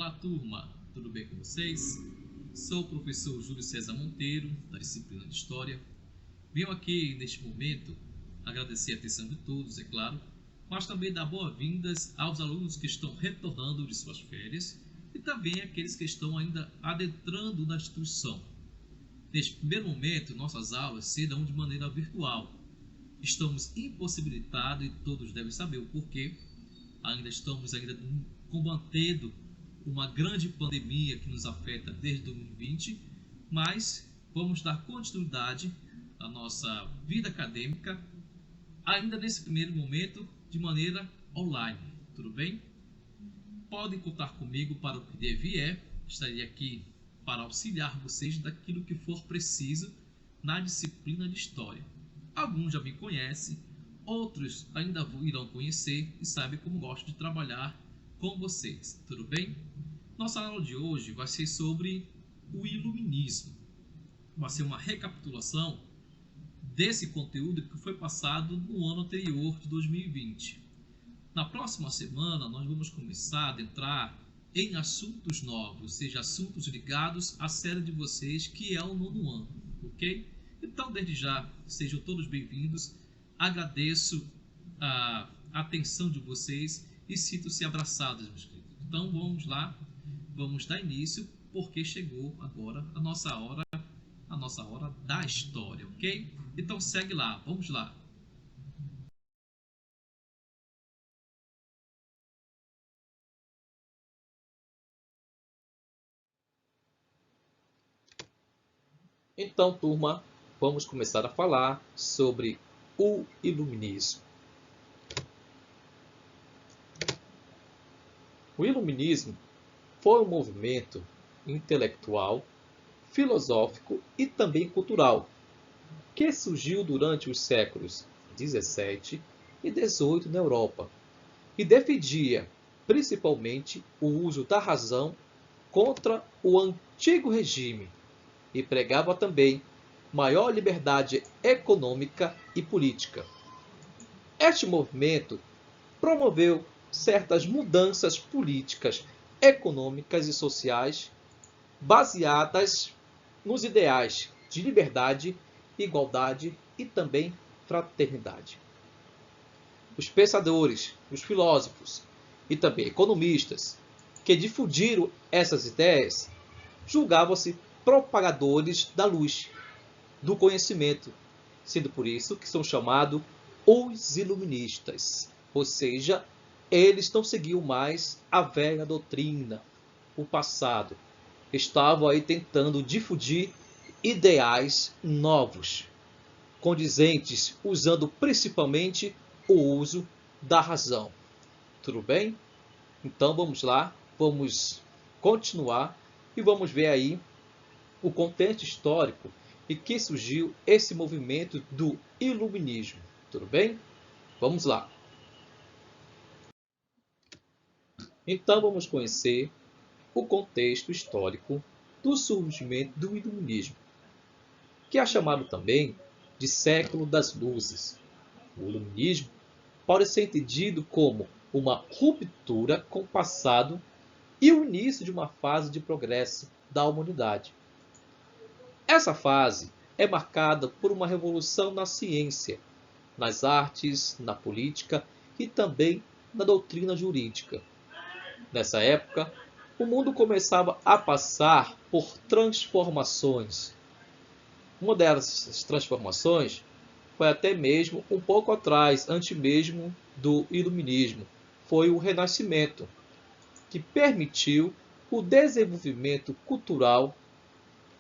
Olá, turma! Tudo bem com vocês? Sou o professor Júlio César Monteiro, da disciplina de História. Venho aqui, neste momento, agradecer a atenção de todos, é claro, mas também dar boas-vindas aos alunos que estão retornando de suas férias e também aqueles que estão ainda adentrando na instituição. Neste primeiro momento, nossas aulas serão de maneira virtual. Estamos impossibilitados e todos devem saber o porquê. Estamos combatendo uma grande pandemia que nos afeta desde 2020, mas vamos dar continuidade à nossa vida acadêmica, ainda nesse primeiro momento, de maneira online, tudo bem? Podem contar comigo para o que vier, estarei aqui para auxiliar vocês daquilo que for preciso na disciplina de História. Alguns já me conhecem, outros ainda irão conhecer e sabem como gosto de trabalhar com vocês, tudo bem? Nossa aula de hoje vai ser sobre o Iluminismo. Vai ser uma recapitulação desse conteúdo que foi passado no ano anterior de 2020. Na próxima semana nós vamos começar a adentrar em assuntos novos, ou seja, assuntos ligados à série de vocês que é o nono ano, ok? Então, desde já, sejam todos bem-vindos. Agradeço a atenção de vocês e sinto-se abraçados, meus queridos. Então, vamos lá, vamos dar início, porque chegou agora a nossa hora da história, ok? Então, segue lá, vamos lá. Então, turma, vamos começar a falar sobre o Iluminismo. O Iluminismo foi um movimento intelectual, filosófico e também cultural que surgiu durante os séculos 17 e 18 na Europa e defendia principalmente o uso da razão contra o antigo regime e pregava também maior liberdade econômica e política. Este movimento promoveu certas mudanças políticas, econômicas e sociais baseadas nos ideais de liberdade, igualdade e também fraternidade. Os pensadores, os filósofos e também economistas que difundiram essas ideias julgavam-se propagadores da luz, do conhecimento, sendo por isso que são chamados os iluministas, ou seja, eles não seguiam mais a velha doutrina, o passado. Estavam aí tentando difundir ideais novos, condizentes, usando principalmente o uso da razão. Tudo bem? Então vamos lá, vamos continuar e vamos ver aí o contexto histórico em que surgiu esse movimento do Iluminismo. Tudo bem? Vamos lá. Então vamos conhecer o contexto histórico do surgimento do Iluminismo, que é chamado também de século das luzes. O Iluminismo pode ser entendido como uma ruptura com o passado e o início de uma fase de progresso da humanidade. Essa fase é marcada por uma revolução na ciência, nas artes, na política e também na doutrina jurídica. Nessa época, o mundo começava a passar por transformações. Uma dessas transformações foi até mesmo um pouco atrás, antes mesmo do Iluminismo. Foi o Renascimento, que permitiu o desenvolvimento cultural,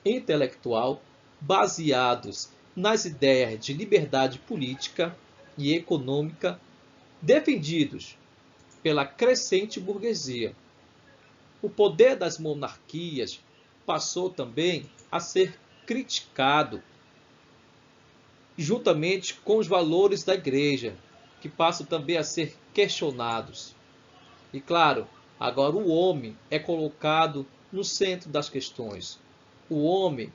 intelectual, baseados nas ideias de liberdade política e econômica defendidos pela crescente burguesia. O poder das monarquias passou também a ser criticado, juntamente com os valores da igreja, que passam também a ser questionados. E claro, agora o homem é colocado no centro das questões. O homem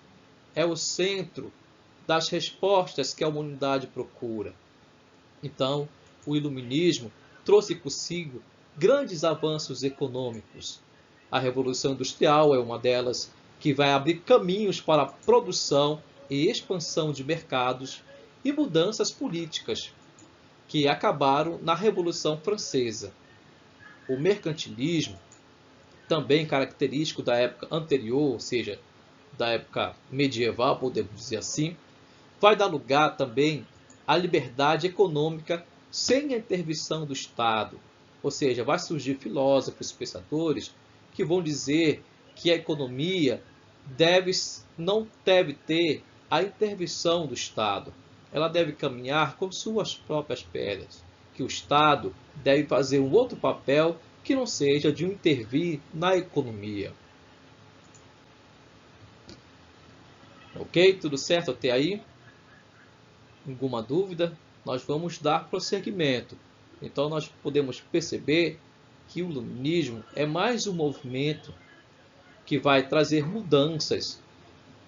é o centro das respostas que a humanidade procura. Então, o Iluminismo trouxe consigo grandes avanços econômicos, A Revolução Industrial é uma delas, que vai abrir caminhos para a produção e expansão de mercados e mudanças políticas, que acabaram na Revolução Francesa. O mercantilismo, também característico da época anterior, ou seja, da época medieval, podemos dizer assim, vai dar lugar também à liberdade econômica sem a intervenção do Estado. Ou seja, vai surgir filósofos, pensadores, que vão dizer que a economia não deve ter a intervenção do Estado. Ela deve caminhar com suas próprias pernas. Que o Estado deve fazer um outro papel que não seja de intervir na economia. Ok? Tudo certo até aí? Alguma dúvida? Nós vamos dar prosseguimento. Então, nós podemos perceber que o iluminismo é mais um movimento que vai trazer mudanças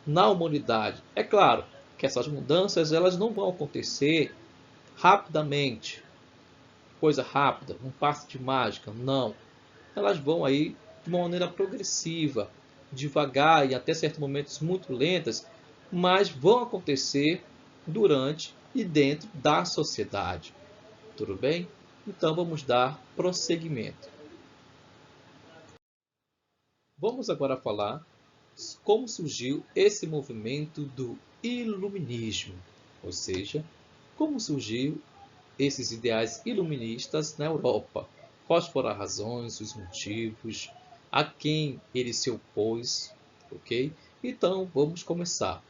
na humanidade. É claro que essas mudanças elas não vão acontecer rapidamente, coisa rápida, um passe de mágica, não. Elas vão aí de uma maneira progressiva, devagar e até certos momentos muito lentas, mas vão acontecer durante e dentro da sociedade. Tudo bem? Então vamos dar prosseguimento. Vamos agora falar como surgiu esse movimento do iluminismo, ou seja, como surgiu esses ideais iluministas na Europa, quais foram as razões, os motivos, a quem ele se opôs, ok? Então vamos começar.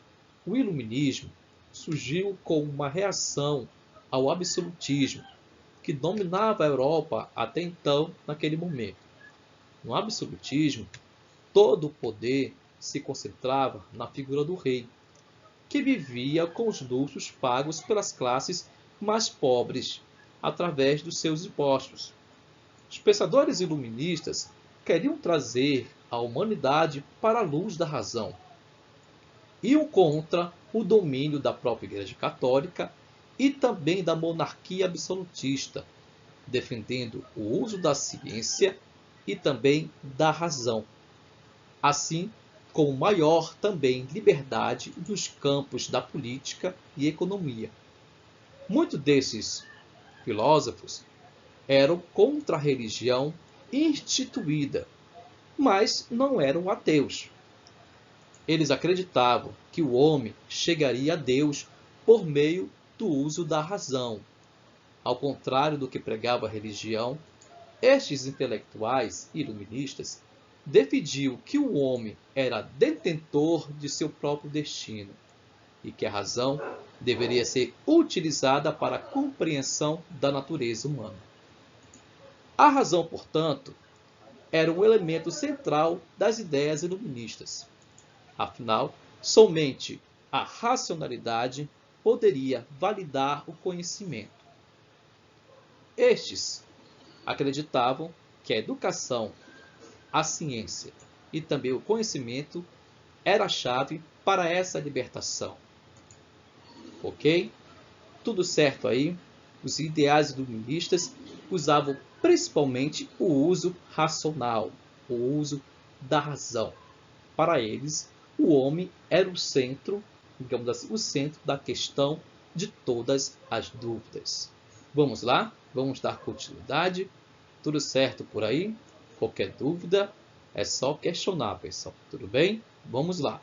O iluminismo surgiu como uma reação ao absolutismo que dominava a Europa até então, naquele momento. No absolutismo, todo o poder se concentrava na figura do rei, que vivia com os luxos pagos pelas classes mais pobres, através dos seus impostos. Os pensadores iluministas queriam trazer a humanidade para a luz da razão. Iam contra o domínio da própria Igreja Católica e também da monarquia absolutista, defendendo o uso da ciência e também da razão, assim como maior também liberdade nos campos da política e economia. Muitos desses filósofos eram contra a religião instituída, mas não eram ateus. Eles acreditavam que o homem chegaria a Deus por meio do uso da razão. Ao contrário do que pregava a religião, estes intelectuais iluministas defendiam que o homem era detentor de seu próprio destino e que a razão deveria ser utilizada para a compreensão da natureza humana. A razão, portanto, era um elemento central das ideias iluministas. Afinal, somente a racionalidade poderia validar o conhecimento. Estes acreditavam que a educação, a ciência e também o conhecimento era a chave para essa libertação. Ok? Tudo certo aí? Os ideais iluministas usavam principalmente o uso racional, o uso da razão. Para eles, o homem era o centro, digamos assim, o centro da questão de todas as dúvidas. Vamos lá? Vamos dar continuidade? Tudo certo por aí? Qualquer dúvida, é só questionar, pessoal. Tudo bem? Vamos lá.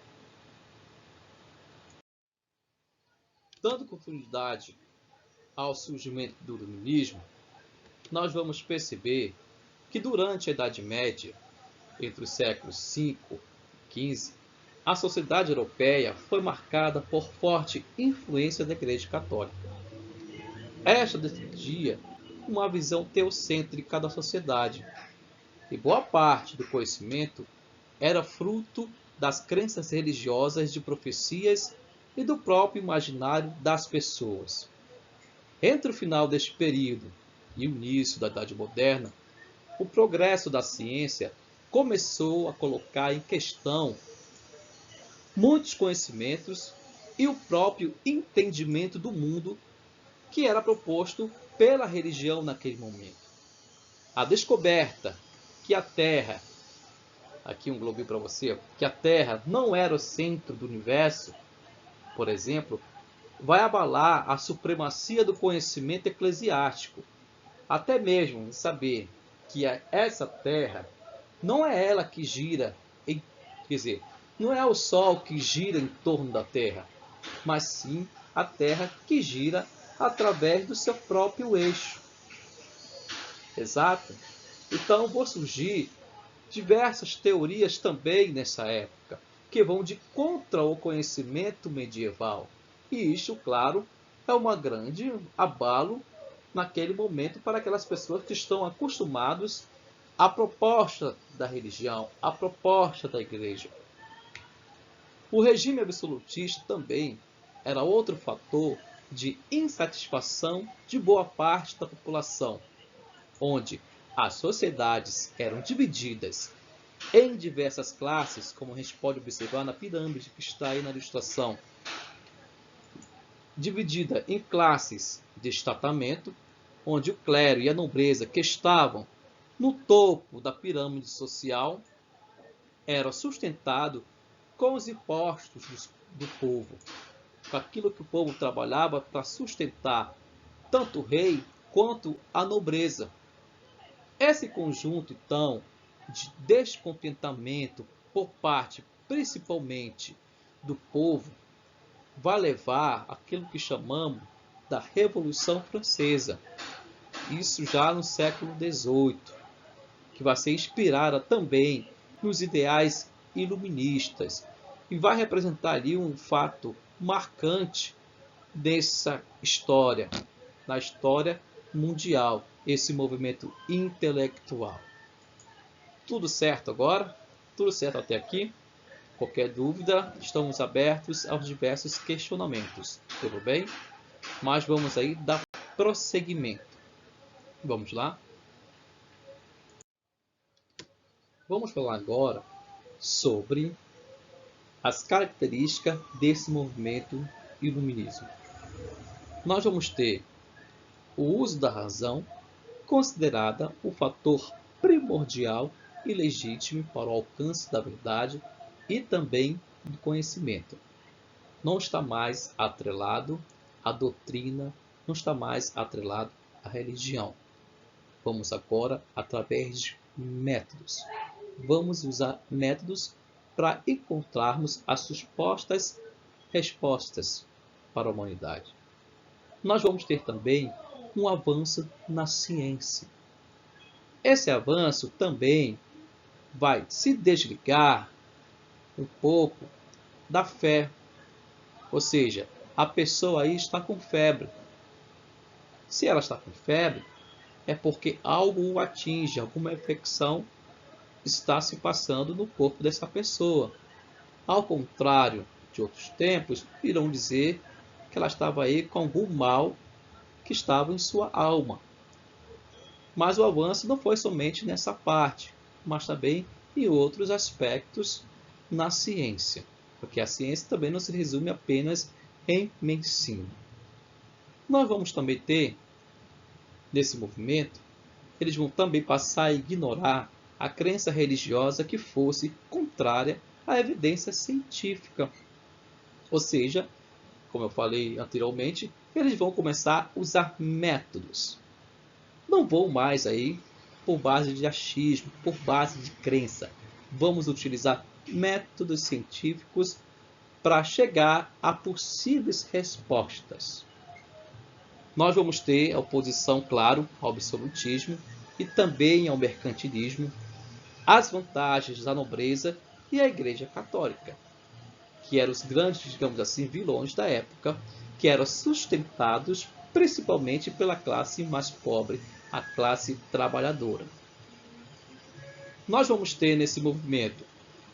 Dando continuidade ao surgimento do iluminismo, nós vamos perceber que durante a Idade Média, entre os séculos V e XV, a sociedade europeia foi marcada por forte influência da Igreja Católica. Esta defendia uma visão teocêntrica da sociedade, e boa parte do conhecimento era fruto das crenças religiosas de profecias e do próprio imaginário das pessoas. Entre o final deste período e o início da Idade Moderna, o progresso da ciência começou a colocar em questão muitos conhecimentos e o próprio entendimento do mundo que era proposto pela religião naquele momento. A descoberta que a Terra aqui um globinho para você, que a Terra não era o centro do universo, por exemplo, vai abalar a supremacia do conhecimento eclesiástico. Até mesmo saber que essa Terra não é ela que gira, quer dizer, não é o Sol que gira em torno da Terra, mas sim a Terra que gira através do seu próprio eixo. Exato? Então vão surgir diversas teorias também nessa época, que vão de contra o conhecimento medieval. E isso, claro, é um grande abalo naquele momento para aquelas pessoas que estão acostumadas à proposta da religião, à proposta da igreja. O regime absolutista também era outro fator de insatisfação de boa parte da população, onde as sociedades eram divididas em diversas classes, como a gente pode observar na pirâmide que está aí na ilustração, dividida em classes de estatamento, onde o clero e a nobreza que estavam no topo da pirâmide social eram sustentados com os impostos do povo, com aquilo que o povo trabalhava para sustentar tanto o rei quanto a nobreza. Esse conjunto, então, de descontentamento por parte, principalmente, do povo, vai levar aquilo que chamamos da Revolução Francesa. Isso já no século XVIII, que vai ser inspirada também nos ideais iluministas e vai representar ali um fato marcante dessa história, na história mundial, esse movimento intelectual. Tudo certo agora? Tudo certo até aqui? Qualquer dúvida, estamos abertos aos diversos questionamentos, tudo bem? Mas vamos aí dar prosseguimento. Vamos lá? Vamos falar agora sobre as características desse movimento iluminismo. Nós vamos ter o uso da razão, considerada o fator primordial e legítimo para o alcance da verdade e também do conhecimento. Não está mais atrelado à doutrina, não está mais atrelado à religião. Vamos agora através de métodos. Vamos usar métodos para encontrarmos as supostas respostas para a humanidade. Nós vamos ter também um avanço na ciência. Esse avanço também vai se desligar um pouco da fé. Ou seja, a pessoa aí está com febre. Se ela está com febre, é porque algo o atinge, alguma infecção está se passando no corpo dessa pessoa. Ao contrário de outros tempos, irão dizer que ela estava aí com algum mal que estava em sua alma. Mas o avanço não foi somente nessa parte, mas também em outros aspectos na ciência, porque a ciência também não se resume apenas em medicina. Nós vamos também ter, nesse movimento, eles vão também passar a ignorar a crença religiosa que fosse contrária à evidência científica. Ou seja, como eu falei anteriormente, eles vão começar a usar métodos. Não vão mais aí por base de achismo, por base de crença. Vamos utilizar métodos científicos para chegar a possíveis respostas. Nós vamos ter a oposição, claro, ao absolutismo e também ao mercantilismo, as vantagens da nobreza e a Igreja Católica, que eram os grandes, digamos assim, vilões da época, que eram sustentados principalmente pela classe mais pobre, a classe trabalhadora. Nós vamos ter nesse movimento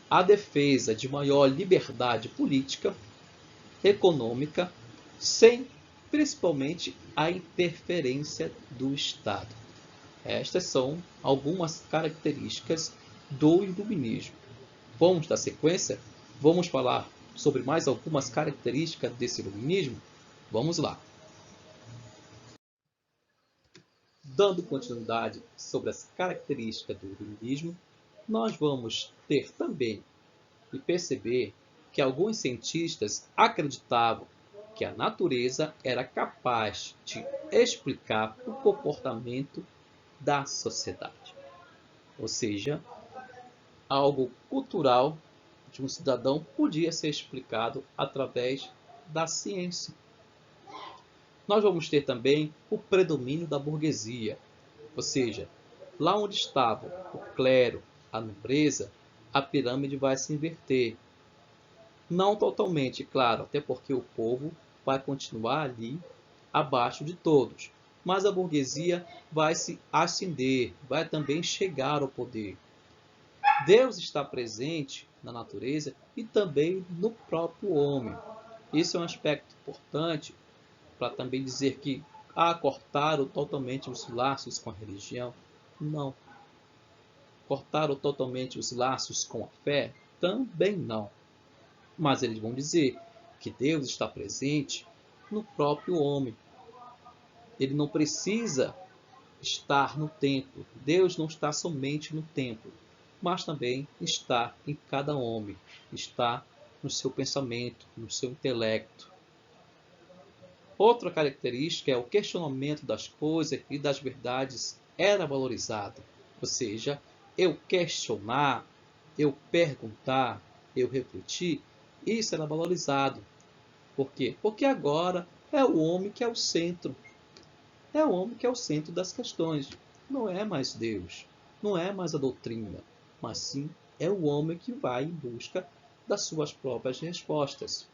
a defesa de maior liberdade política, econômica, sem principalmente a interferência do Estado. Estas são algumas características do iluminismo. Vamos dar sequência? Vamos falar sobre mais algumas características desse iluminismo? Vamos lá. Dando continuidade sobre as características do iluminismo, nós vamos ter também e perceber que alguns cientistas acreditavam que a natureza era capaz de explicar o comportamento da sociedade. Ou seja, algo cultural de um cidadão podia ser explicado através da ciência. Nós vamos ter também o predomínio da burguesia, ou seja, lá onde estava o clero, a nobreza, a pirâmide vai se inverter. Não totalmente, claro, até porque o povo vai continuar ali abaixo de todos, mas a burguesia vai se ascender, vai também chegar ao poder. Deus está presente na natureza e também no próprio homem. Esse é um aspecto importante para também dizer que cortaram totalmente os laços com a religião. Não. Cortaram totalmente os laços com a fé? Também não. Mas eles vão dizer que Deus está presente no próprio homem. Ele não precisa estar no templo. Deus não está somente no templo, mas também está em cada homem, está no seu pensamento, no seu intelecto. Outra característica é o questionamento das coisas e das verdades era valorizado. Ou seja, eu questionar, eu perguntar, eu refletir, isso era valorizado. Por quê? Porque agora é o homem que é o centro. É o homem que é o centro das questões. Não é mais Deus, não é mais a doutrina, mas sim é o homem que vai em busca das suas próprias respostas.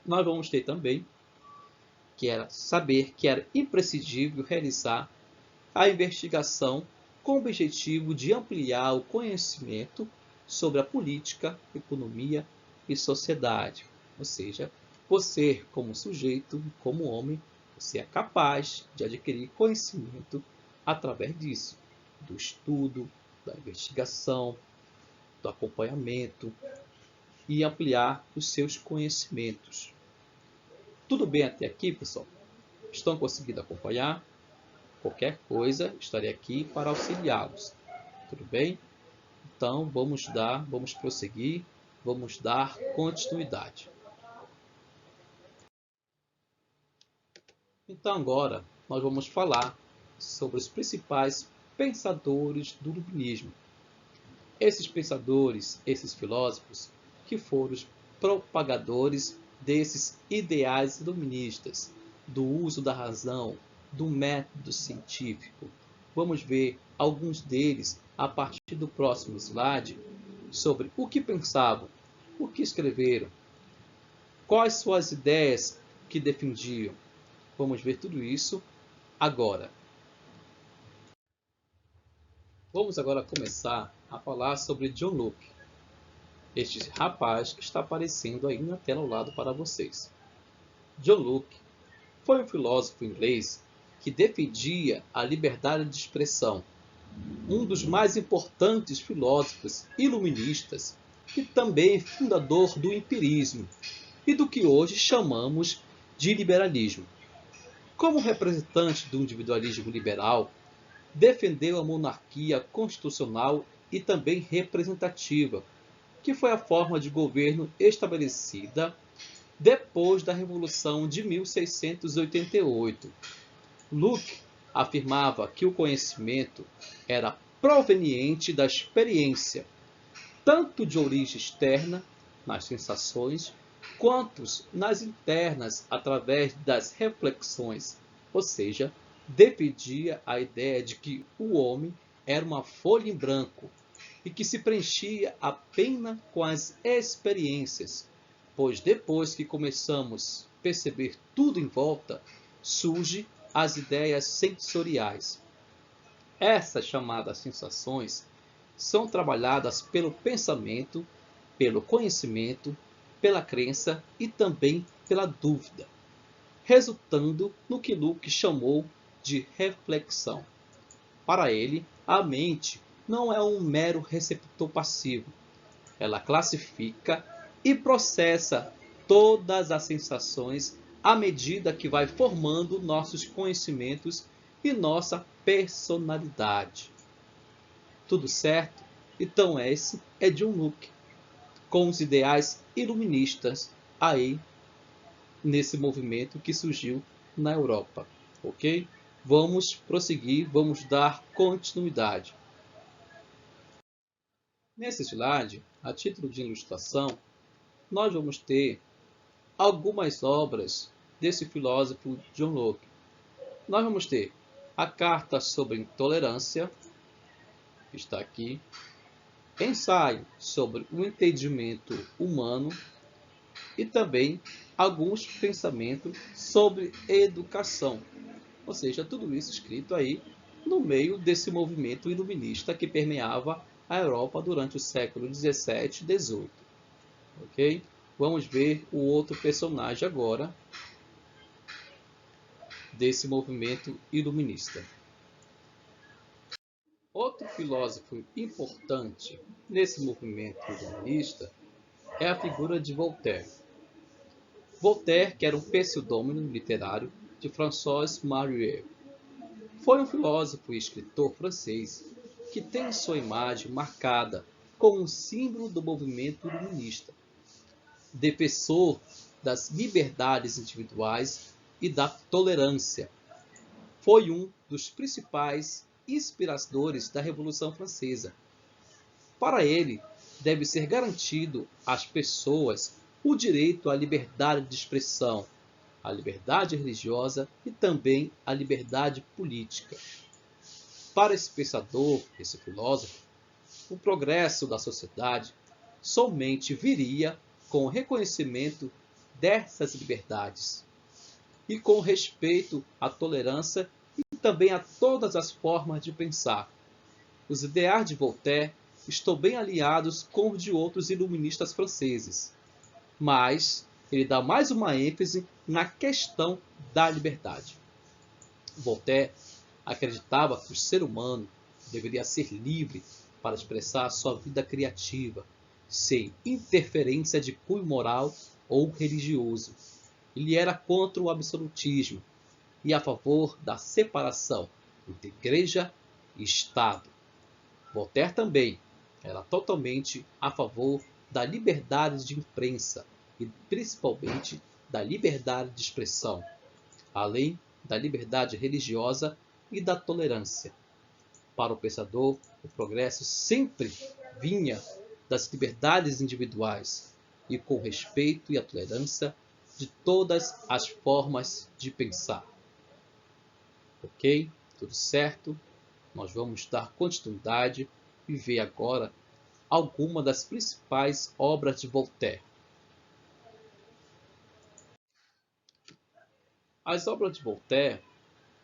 Nós vamos ter também que era saber que era imprescindível realizar a investigação com o objetivo de ampliar o conhecimento sobre a política, economia e sociedade. Ou seja, você como sujeito, como homem, você é capaz de adquirir conhecimento através disso, do estudo, da investigação, do acompanhamento e ampliar os seus conhecimentos. Tudo bem até aqui, pessoal? Estão conseguindo acompanhar? Qualquer coisa, estarei aqui para auxiliá-los. Tudo bem? Então, vamos prosseguir, vamos dar continuidade. Então, agora, nós vamos falar sobre os principais pensadores do iluminismo. Esses pensadores, esses filósofos, que foram os propagadores desses ideais iluministas, do uso da razão, do método científico. Vamos ver alguns deles a partir do próximo slide sobre o que pensavam, o que escreveram, quais suas ideias que defendiam. Vamos ver tudo isso agora. Vamos agora começar a falar sobre John Locke, este rapaz que está aparecendo aí na tela ao lado para vocês. John Locke foi um filósofo inglês que defendia a liberdade de expressão, um dos mais importantes filósofos iluministas e também fundador do empirismo e do que hoje chamamos de liberalismo. Como representante do individualismo liberal, defendeu a monarquia constitucional e também representativa, que foi a forma de governo estabelecida depois da Revolução de 1688. Locke afirmava que o conhecimento era proveniente da experiência, tanto de origem externa, nas sensações, quanto nas internas, através das reflexões, ou seja, defendia a ideia de que o homem era uma folha em branco e que se preenchia apenas com as experiências, pois depois que começamos a perceber tudo em volta, surgem as ideias sensoriais. Essas chamadas sensações são trabalhadas pelo pensamento, pelo conhecimento, pela crença e também pela dúvida, resultando no que Locke chamou de reflexão. Para ele, a mente não é um mero receptor passivo. Ela classifica e processa todas as sensações à medida que vai formando nossos conhecimentos e nossa personalidade. Tudo certo? Então esse é John Locke, com os ideais iluministas aí nesse movimento que surgiu na Europa, ok? Vamos prosseguir, vamos dar continuidade. Nesse slide, a título de ilustração, nós vamos ter algumas obras desse filósofo John Locke. Nós vamos ter a Carta sobre Intolerância, que está aqui, Ensaio sobre o Entendimento Humano e também alguns pensamentos sobre educação. Ou seja, tudo isso escrito aí no meio desse movimento iluminista que permeava a Europa durante o século 17 e 18. Ok? Vamos ver o outro personagem agora desse movimento iluminista. Outro filósofo importante nesse movimento iluminista é a figura de Voltaire. Voltaire, que era um pseudônimo literário de François Mauriac, foi um filósofo e escritor francês que tem sua imagem marcada como um símbolo do movimento iluminista, defensor das liberdades individuais e da tolerância. Foi um dos principais inspiradores da Revolução Francesa. Para ele, deve ser garantido às pessoas o direito à liberdade de expressão, à liberdade religiosa e também à liberdade política. Para esse pensador, esse filósofo, o progresso da sociedade somente viria com o reconhecimento dessas liberdades e com respeito à tolerância e também a todas as formas de pensar. Os ideais de Voltaire estão bem alinhados com os de outros iluministas franceses, mas ele dá mais uma ênfase na questão da liberdade. Voltaire acreditava que o ser humano deveria ser livre para expressar sua vida criativa, sem interferência de cunho moral ou religioso. Ele era contra o absolutismo e a favor da separação entre igreja e Estado. Voltaire também era totalmente a favor da liberdade de imprensa e principalmente da liberdade de expressão, além da liberdade religiosa e da tolerância. Para o pensador, o progresso sempre vinha das liberdades individuais e com o respeito e a tolerância de todas as formas de pensar. Ok? Tudo certo? Nós vamos dar continuidade e ver agora algumas das principais obras de Voltaire. As obras de Voltaire,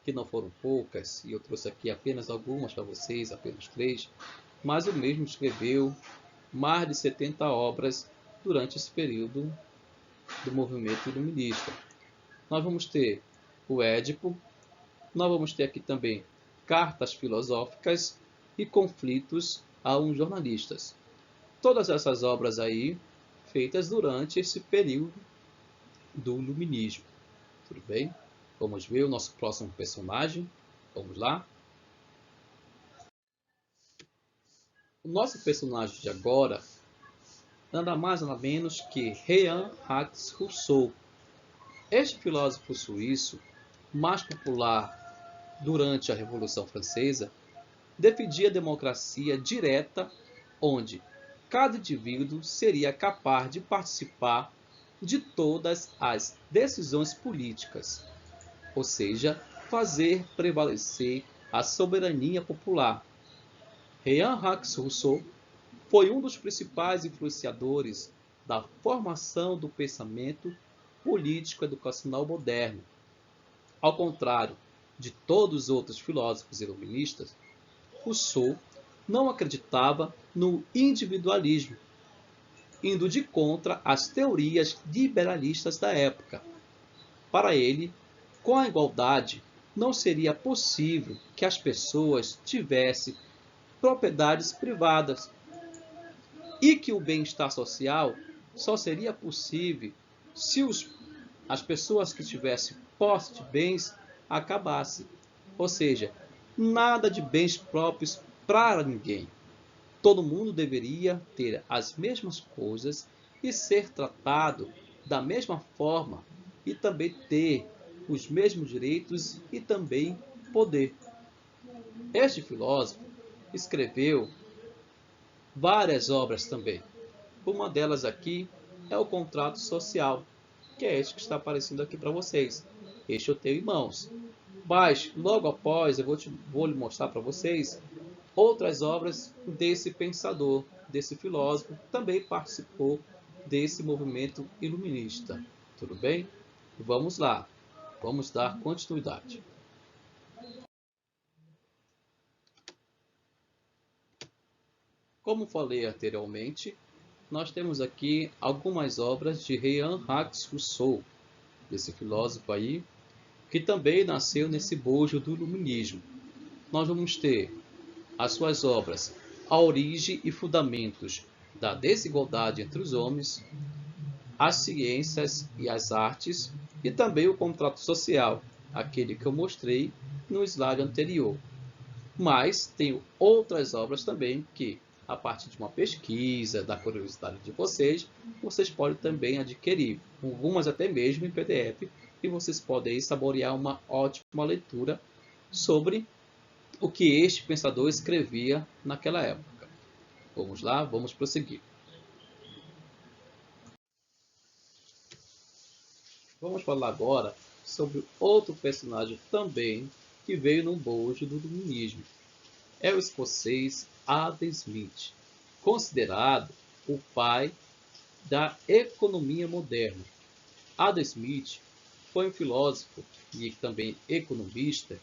que não foram poucas, e eu trouxe aqui apenas algumas para vocês, apenas 3, mas o mesmo escreveu mais de 70 obras durante esse período do movimento iluminista. Nós vamos ter o Édipo, nós vamos ter aqui também Cartas Filosóficas e Conflitos a uns Jornalistas. Todas essas obras aí feitas durante esse período do iluminismo. Tudo bem? Vamos ver o nosso próximo personagem. Vamos lá. O nosso personagem de agora nada mais nada menos que Jean-Jacques Rousseau. Este filósofo suíço, mais popular durante a Revolução Francesa, defendia a democracia direta, onde cada indivíduo seria capaz de participar de todas as decisões políticas, ou seja, fazer prevalecer a soberania popular. Jean-Jacques Rousseau foi um dos principais influenciadores da formação do pensamento político educacional moderno. Ao contrário de todos os outros filósofos iluministas, Rousseau não acreditava no individualismo, indo de contra as teorias liberalistas da época. Para ele, com a igualdade, não seria possível que as pessoas tivessem propriedades privadas e que o bem-estar social só seria possível se as pessoas que tivessem posse de bens acabassem. Ou seja, nada de bens próprios para ninguém. todo mundo deveria ter as mesmas coisas e ser tratado da mesma forma e também ter os mesmos direitos e também poder. Este filósofo escreveu várias obras também. Uma delas aqui é o Contrato Social, que é este que está aparecendo aqui para vocês. Este eu tenho em mãos. Mas, logo após, eu vou lhe mostrar para vocês outras obras desse pensador, desse filósofo, que também participou desse movimento iluminista. Tudo bem? Vamos lá. Vamos dar continuidade. Como falei anteriormente, nós temos aqui algumas obras de Jean-Jacques Rousseau, desse filósofo aí, que também nasceu nesse bojo do iluminismo. Nós vamos ter as suas obras A Origem e Fundamentos da Desigualdade entre os Homens, As Ciências e as Artes, e também o Contrato Social, aquele que eu mostrei no slide anterior. Mas tenho outras obras também que, a partir de uma pesquisa, da curiosidade de vocês, vocês podem também adquirir, algumas até mesmo em PDF, e vocês podem aí saborear uma ótima leitura sobre o que este pensador escrevia naquela época. Vamos lá, vamos prosseguir. Vamos falar agora sobre outro personagem também que veio no bojo do iluminismo. É o escocês Adam Smith, considerado o pai da economia moderna. Adam Smith foi um filósofo e também economista,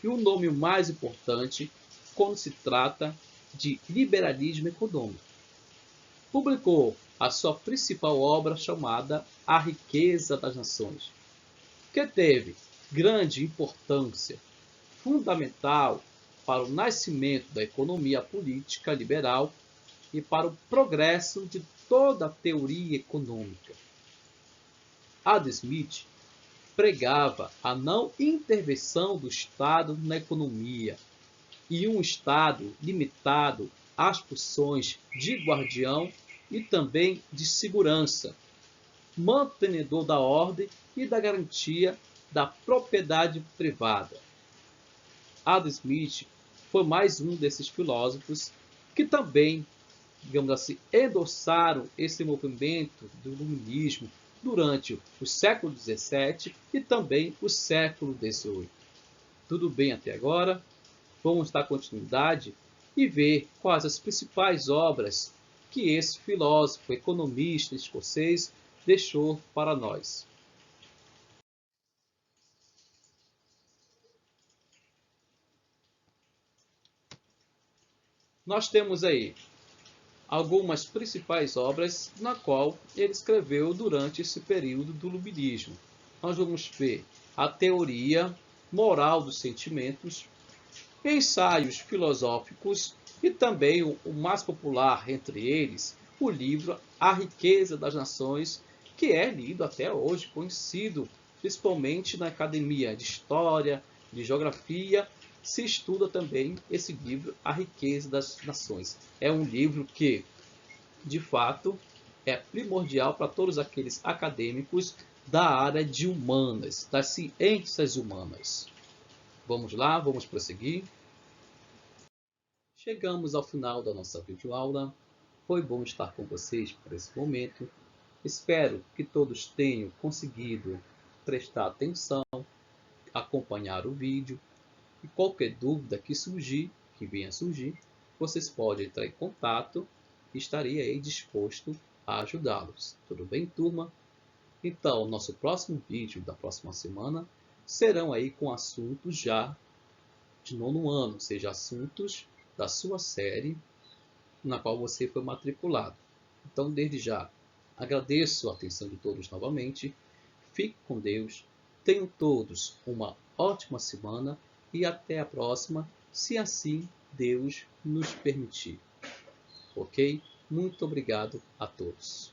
e o nome mais importante quando se trata de liberalismo econômico. Publicou a sua principal obra chamada A Riqueza das Nações, que teve grande importância, fundamental para o nascimento da economia política liberal e para o progresso de toda a teoria econômica. Adam Smith pregava a não intervenção do Estado na economia e um Estado limitado às funções de guardião e também de segurança, mantenedor da ordem e da garantia da propriedade privada. Adam Smith foi mais um desses filósofos que também, digamos assim, endossaram esse movimento do iluminismo durante o século XVII e também o século XVIII. Tudo bem até agora? Vamos dar continuidade e ver quais as principais obras que esse filósofo economista escocês deixou para nós. Nós temos aí algumas principais obras na qual ele escreveu durante esse período do iluminismo. Nós vamos ver a teoria moral dos sentimentos, ensaios filosóficos e também o mais popular entre eles, o livro A Riqueza das Nações, que é lido até hoje, conhecido principalmente na academia de História, de Geografia. Se estuda também esse livro, A Riqueza das Nações. É um livro que, de fato, é primordial para todos aqueles acadêmicos da área de humanas, das ciências humanas. Vamos lá, vamos prosseguir. Chegamos ao final da nossa videoaula. Foi bom estar com vocês por esse momento. Espero que todos tenham conseguido prestar atenção, acompanhar o vídeo. E qualquer dúvida que surgir, que venha a surgir, vocês podem entrar em contato e estarei aí disposto a ajudá-los. Tudo bem, turma? Então, nosso próximo vídeo da próxima semana serão aí com assuntos já de nono ano, ou seja, assuntos da sua série na qual você foi matriculado. Então, desde já, agradeço a atenção de todos novamente. Fique com Deus. Tenham todos uma ótima semana. E até a próxima, se assim Deus nos permitir. Ok? Muito obrigado a todos.